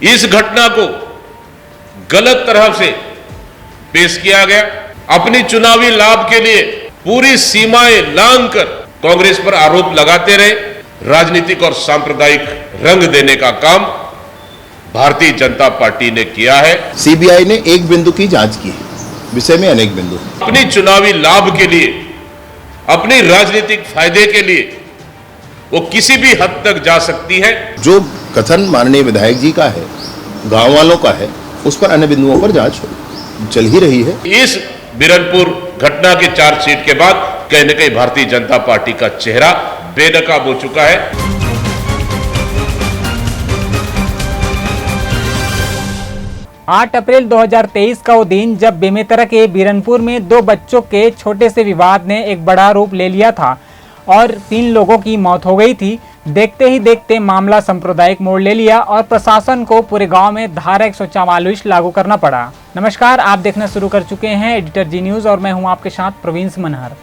इस घटना को गलत तरह से पेश किया गया। अपनी चुनावी लाभ के लिए पूरी सीमाएं लांघकर कांग्रेस पर आरोप लगाते रहे। राजनीतिक और सांप्रदायिक रंग देने का काम भारतीय जनता पार्टी ने किया है। सीबीआई ने एक बिंदु की जांच की, विषय में अनेक बिंदु। अपनी चुनावी लाभ के लिए, अपनी राजनीतिक फायदे के लिए वो किसी भी हद तक जा सकती है। जो कथन माननीय विधायक जी का है, गांव वालों का है, उस पर अन्य बिंदुओं पर जांच चल ही रही है। इस बिरनपुर घटना की चार्जशीट के बाद कहीं न कहीं भारतीय जनता पार्टी का चेहरा बेनकाब हो चुका है। 8 अप्रैल 2023 का वो दिन जब बेमेतरा के बिरनपुर में 2 बच्चों के छोटे से विवाद ने एक बड़ा रूप ले लिया था और 3 लोगों की मौत हो गई थी। देखते ही देखते मामला सांप्रदायिक मोड़ ले लिया और प्रशासन को पूरे गांव में धारा 144 लागू करना पड़ा। नमस्कार, आप देखना शुरू कर चुके हैं एडिटर जी न्यूज़ और मैं हूं आपके साथ प्रवीण मनहर।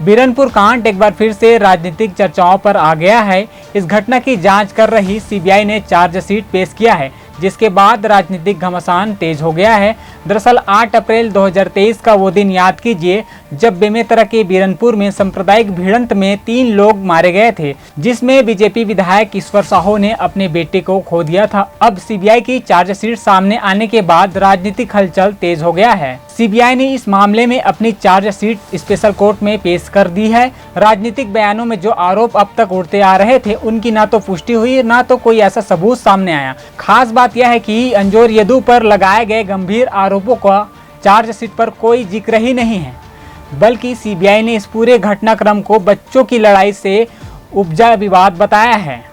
बिरनपुर कांड एक बार फिर से राजनीतिक चर्चाओं पर आ गया है। इस घटना की जांच कर रही सीबीआई ने चार्जशीट पेश किया है, जिसके बाद राजनीतिक घमासान तेज हो गया है। दरअसल 8 अप्रैल 2023 का वो दिन याद कीजिए जब बेमेतरा के बिरनपुर में सांप्रदायिक भिड़ंत में 3 लोग मारे गए थे, जिसमें बीजेपी विधायक ईश्वर साहू ने अपने बेटे को खो दिया था। अब सीबीआई की चार्जशीट सामने आने के बाद राजनीतिक हलचल तेज हो गया है। सीबीआई ने इस मामले में अपनी चार्जशीट स्पेशल कोर्ट में पेश कर दी है। राजनीतिक बयानों में जो आरोप अब तक उठते आ रहे थे, उनकी ना तो पुष्टि हुई, ना तो कोई ऐसा सबूत सामने आया। खास बात यह है कि अंजोर यदु पर लगाए गए गंभीर आरोपों का चार्जशीट पर कोई जिक्र ही नहीं है, बल्कि सीबीआई ने इस पूरे घटनाक्रम को बच्चों की लड़ाई से उपजा विवाद बताया है।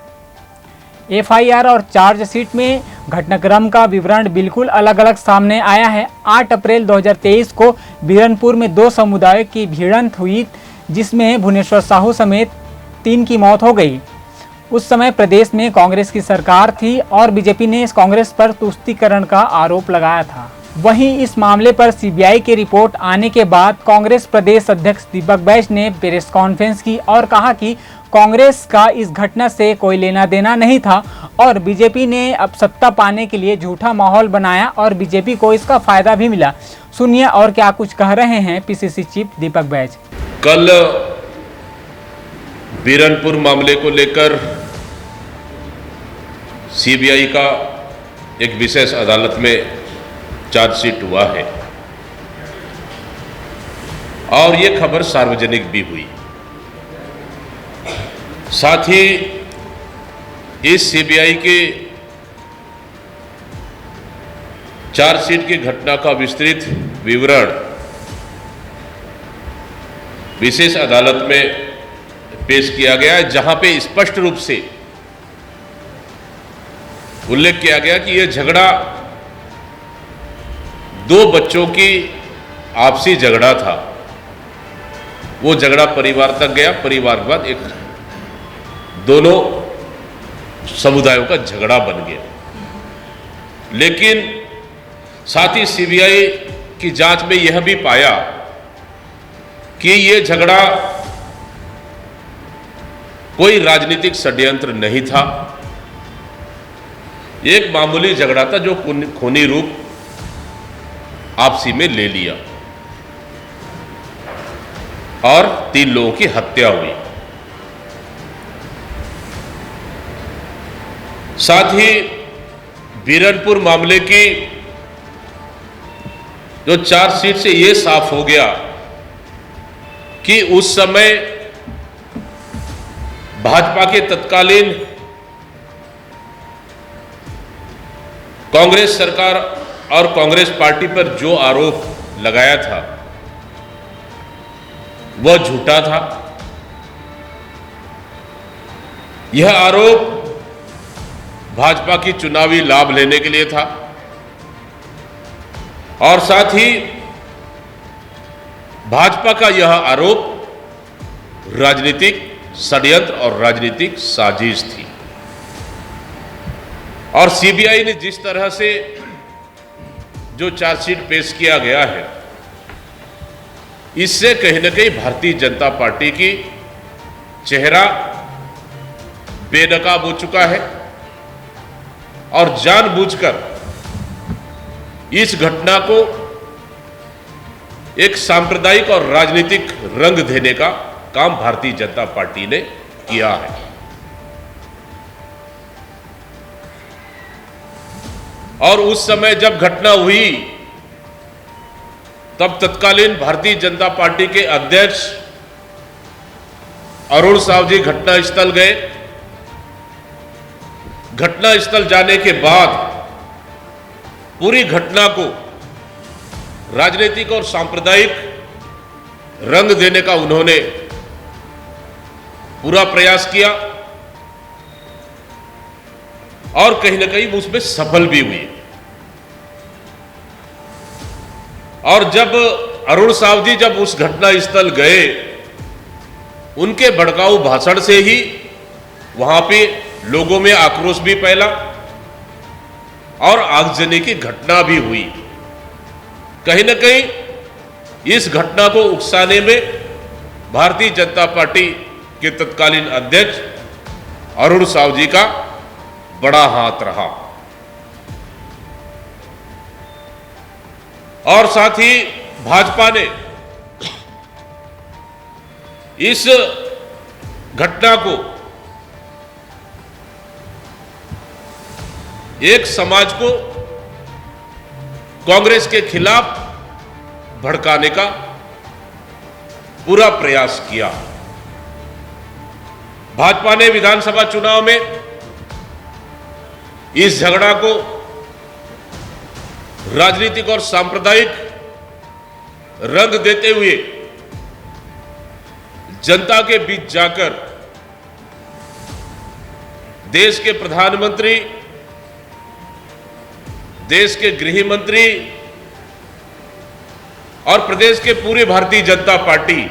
एफआईआर और चार्जशीट में घटनाक्रम का विवरण बिल्कुल अलग अलग सामने आया है। 8 अप्रैल 2023 को बिरनपुर में 2 समुदायों की भिड़ंत हुई, जिसमें भुवनेश्वर साहू समेत 3 की मौत हो गई। उस समय प्रदेश में कांग्रेस की सरकार थी और बीजेपी ने इस कांग्रेस पर तुष्टीकरण का आरोप लगाया था। वहीं इस मामले पर सीबीआई की रिपोर्ट आने के बाद कांग्रेस प्रदेश अध्यक्ष दीपक बैज ने प्रेस कॉन्फ्रेंस की और कहा कि कांग्रेस का इस घटना से कोई लेना देना नहीं था और बीजेपी ने अब सत्ता पाने के लिए झूठा माहौल बनाया और बीजेपी को इसका फायदा भी मिला। सुनिए और क्या कुछ कह रहे हैं पीसीसी चीफ दीपक बैज। कल बिरनपुर मामले को लेकर सीबीआई का एक विशेष अदालत में चार्जशीट हुआ है और ये खबर सार्वजनिक भी हुई। साथ ही इस सीबीआई के चार्जशीट की घटना का विस्तृत विवरण विशेष अदालत में पेश किया गया है, जहां पे स्पष्ट रूप से उल्लेख किया गया कि यह झगड़ा 2 बच्चों की आपसी झगड़ा था। वो झगड़ा परिवार तक गया, परिवार के बाद एक दोनों समुदायों का झगड़ा बन गया। लेकिन साथ ही सीबीआई की जांच में यह भी पाया कि ये झगड़ा कोई राजनीतिक षड्यंत्र नहीं था, एक मामूली झगड़ा था जो खूनी रूप आपसी में ले लिया और 3 लोगों की हत्या हुई। साथ ही बिरनपुर मामले की जो चार्जशीट से यह साफ हो गया कि उस समय भाजपा के तत्कालीन कांग्रेस सरकार और कांग्रेस पार्टी पर जो आरोप लगाया था वह झूठा था। यह आरोप भाजपा की चुनावी लाभ लेने के लिए था और साथ ही भाजपा का यह आरोप राजनीतिक षड्यंत्र और राजनीतिक साजिश थी। और सीबीआई ने जिस तरह से जो चार्जशीट पेश किया गया है, इससे कहीं न कहीं भारतीय जनता पार्टी की चेहरा बेनकाब हो चुका है और जानबूझकर इस घटना को एक सांप्रदायिक और राजनीतिक रंग देने का काम भारतीय जनता पार्टी ने किया है। और उस समय जब घटना हुई तब तत्कालीन भारतीय जनता पार्टी के अध्यक्ष अरुण साव जी घटनास्थल गए। घटनास्थल जाने के बाद पूरी घटना को राजनीतिक और सांप्रदायिक रंग देने का उन्होंने पूरा प्रयास किया और कहीं ना कहीं उसमें सफल भी हुए। और जब अरुण साव जी जब उस घटनास्थल गए, उनके भड़काऊ भाषण से ही वहां पे लोगों में आक्रोश भी फैला और आगजनी की घटना भी हुई। कहीं ना कहीं इस घटना को उकसाने में भारतीय जनता पार्टी के तत्कालीन अध्यक्ष अरुण साव जी का बड़ा हाथ रहा। और साथ ही भाजपा ने इस घटना को एक समाज को कांग्रेस के खिलाफ भड़काने का पूरा प्रयास किया। भाजपा ने विधानसभा चुनाव में इस झगड़ा को राजनीतिक और सांप्रदायिक रंग देते हुए जनता के बीच जाकर देश के प्रधानमंत्री, देश के गृह मंत्री और प्रदेश के पूरे भारतीय जनता पार्टी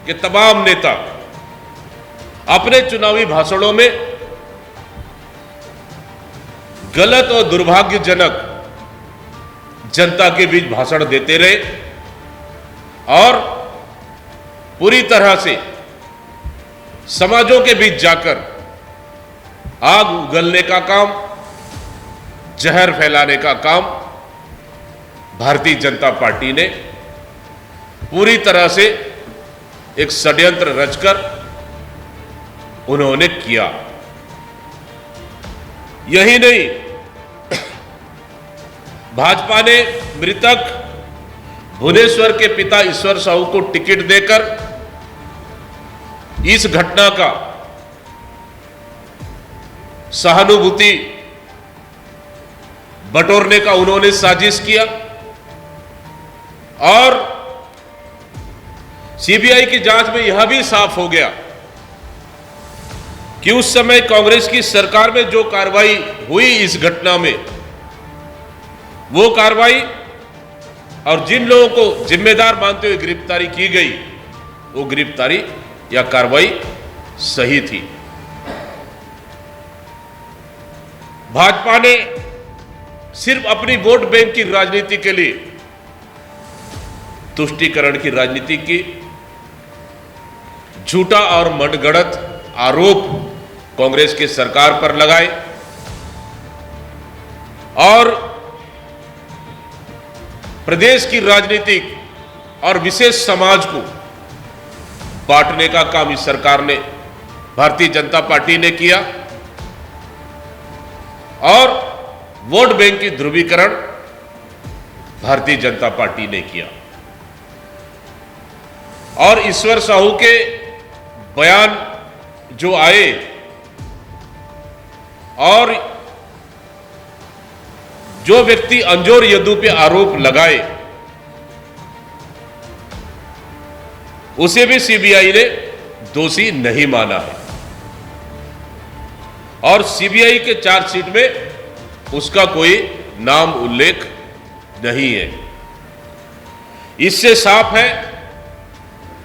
के तमाम नेता अपने चुनावी भाषणों में गलत और दुर्भाग्यजनक जनता के बीच भाषण देते रहे और पूरी तरह से समाजों के बीच जाकर आग उगलने का काम, जहर फैलाने का काम भारतीय जनता पार्टी ने पूरी तरह से एक षड्यंत्र रचकर उन्होंने किया। यही नहीं, भाजपा ने मृतक भुवनेश्वर के पिता ईश्वर साहू को टिकट देकर इस घटना का सहानुभूति बटोरने का उन्होंने साजिश किया और सीबीआई की जांच में यह भी साफ हो गया कि उस समय कांग्रेस की सरकार में जो कार्रवाई हुई इस घटना में, वो कार्रवाई और जिन लोगों को जिम्मेदार मानते हुए गिरफ्तारी की गई, वो गिरफ्तारी या कार्रवाई सही थी। भाजपा ने सिर्फ अपनी वोट बैंक की राजनीति के लिए तुष्टीकरण की राजनीति की, झूठा और मनगढ़ंत आरोप कांग्रेस की सरकार पर लगाए और प्रदेश की राजनीतिक और विशेष समाज को बांटने का काम इस सरकार ने, भारतीय जनता पार्टी ने किया और वोट बैंक की ध्रुवीकरण भारतीय जनता पार्टी ने किया। और ईश्वर साहू के बयान जो आए और जो व्यक्ति अंजोर यदु पे आरोप लगाए, उसे भी सीबीआई ने दोषी नहीं माना है और सीबीआई के चार्जशीट में उसका कोई नाम उल्लेख नहीं है। इससे साफ है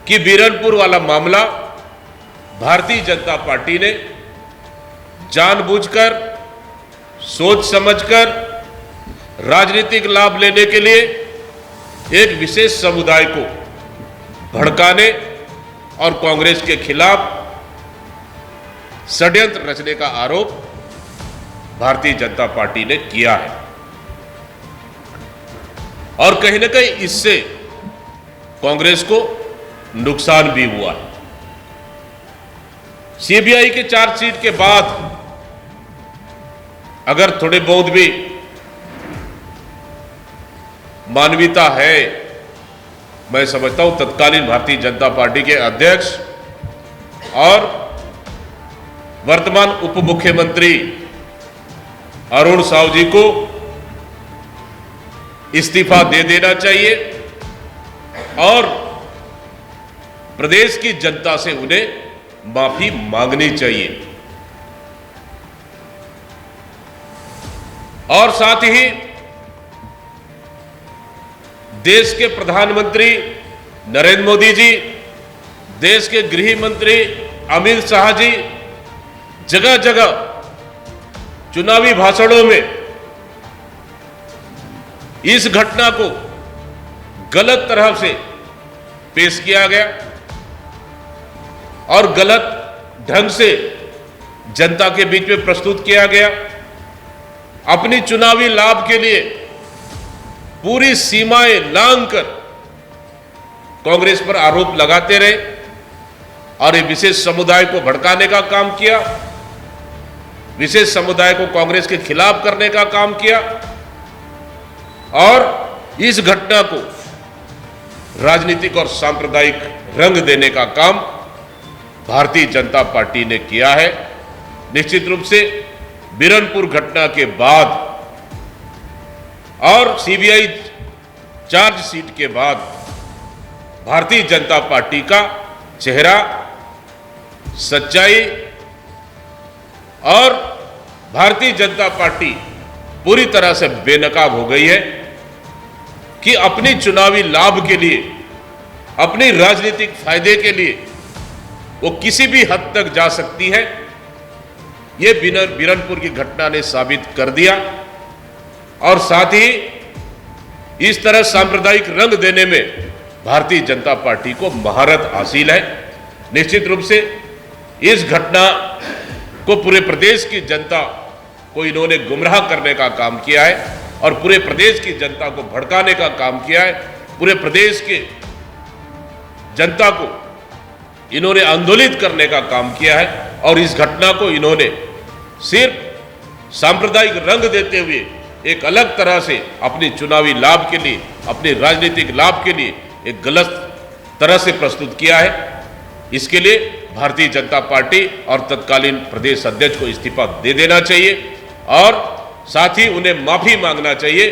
कि बीरनपुर वाला मामला भारतीय जनता पार्टी ने जानबूझकर, सोच समझकर राजनीतिक लाभ लेने के लिए एक विशेष समुदाय को भड़काने और कांग्रेस के खिलाफ षड्यंत्र रचने का आरोप भारतीय जनता पार्टी ने किया है। और कहीं ना कहीं इससे कांग्रेस को नुकसान भी हुआ है। सीबीआई के चार्जशीट के बाद अगर थोड़े बहुत भी मानवीयता है, मैं समझता हूं तत्कालीन भारतीय जनता पार्टी के अध्यक्ष और वर्तमान उप मुख्यमंत्री अरुण साहू जी को इस्तीफा दे देना चाहिए और प्रदेश की जनता से उन्हें माफी मांगनी चाहिए। और साथ ही देश के प्रधानमंत्री नरेंद्र मोदी जी, देश के गृह मंत्री अमित शाह जी जगह जगह चुनावी भाषणों में इस घटना को गलत तरह से पेश किया गया और गलत ढंग से जनता के बीच में प्रस्तुत किया गया। अपनी चुनावी लाभ के लिए पूरी सीमाएं लांघकर कांग्रेस पर आरोप लगाते रहे और ये विशेष समुदाय को भड़काने का काम किया, विशेष समुदाय को कांग्रेस के खिलाफ करने का काम किया और इस घटना को राजनीतिक और सांप्रदायिक रंग देने का काम भारतीय जनता पार्टी ने किया है। निश्चित रूप से बिरनपुर घटना के बाद और सीबीआई चार्जशीट के बाद भारतीय जनता पार्टी का चेहरा, सच्चाई और भारतीय जनता पार्टी पूरी तरह से बेनकाब हो गई है कि अपनी चुनावी लाभ के लिए, अपनी राजनीतिक फायदे के लिए वो किसी भी हद तक जा सकती है। ये बिरनपुर की घटना ने साबित कर दिया और साथ ही इस तरह सांप्रदायिक रंग देने में भारतीय जनता पार्टी को महारत हासिल है। निश्चित रूप से इस घटना को पूरे प्रदेश की जनता को इन्होंने गुमराह करने का काम किया है और पूरे प्रदेश की जनता को भड़काने का काम किया है। पूरे प्रदेश के जनता को इन्होंने आंदोलित करने का काम किया है और इस घटना को इन्होंने सिर्फ सांप्रदायिक रंग देते हुए एक अलग तरह से अपनी चुनावी लाभ के लिए, अपने राजनीतिक लाभ के लिए एक गलत तरह से प्रस्तुत किया है। इसके लिए भारतीय जनता पार्टी और तत्कालीन प्रदेश अध्यक्ष को इस्तीफा दे देना चाहिए और साथ ही उन्हें माफी मांगना चाहिए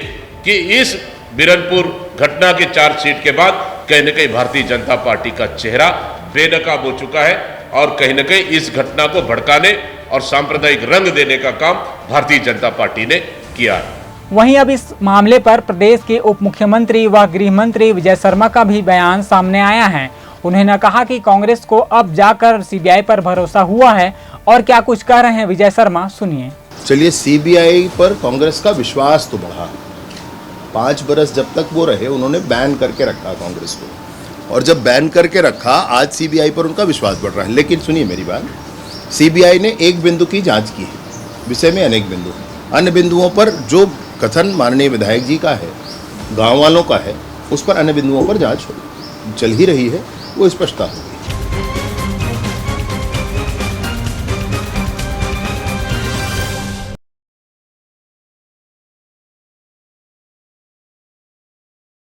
कि इस बिरनपुर घटना के चार्जशीट के बाद कहीं न कहीं भारतीय जनता पार्टी का चेहरा बेनकाब हो चुका है और कहीं न कहीं इस घटना को भड़काने और सांप्रदायिक रंग देने का काम भारतीय जनता पार्टी ने किया है। वहीं अब इस मामले पर प्रदेश के उप मुख्यमंत्री व गृह मंत्री विजय शर्मा का भी बयान सामने आया है। उन्होंने कहा कि कांग्रेस को अब जाकर सीबीआई पर भरोसा हुआ है और क्या कुछ कह रहे हैं विजय शर्मा, सुनिए। चलिए, सीबीआई पर कांग्रेस का विश्वास तो बढ़ा। 5 बरस जब तक वो रहे उन्होंने बैन करके रखा कांग्रेस को, और जब बैन करके रखा आज सीबीआई पर उनका विश्वास बढ़ रहा है। लेकिन सुनिए मेरी बात, सीबीआई ने एक बिंदु की जांच की है, विषय में अनेक बिंदु, अन्य बिंदुओं पर जो कथन माननीय विधायक जी का है, गांव वालों का है, उस पर अन्य बिंदुओं पर जांच चल ही रही है, वो स्पष्टता हो।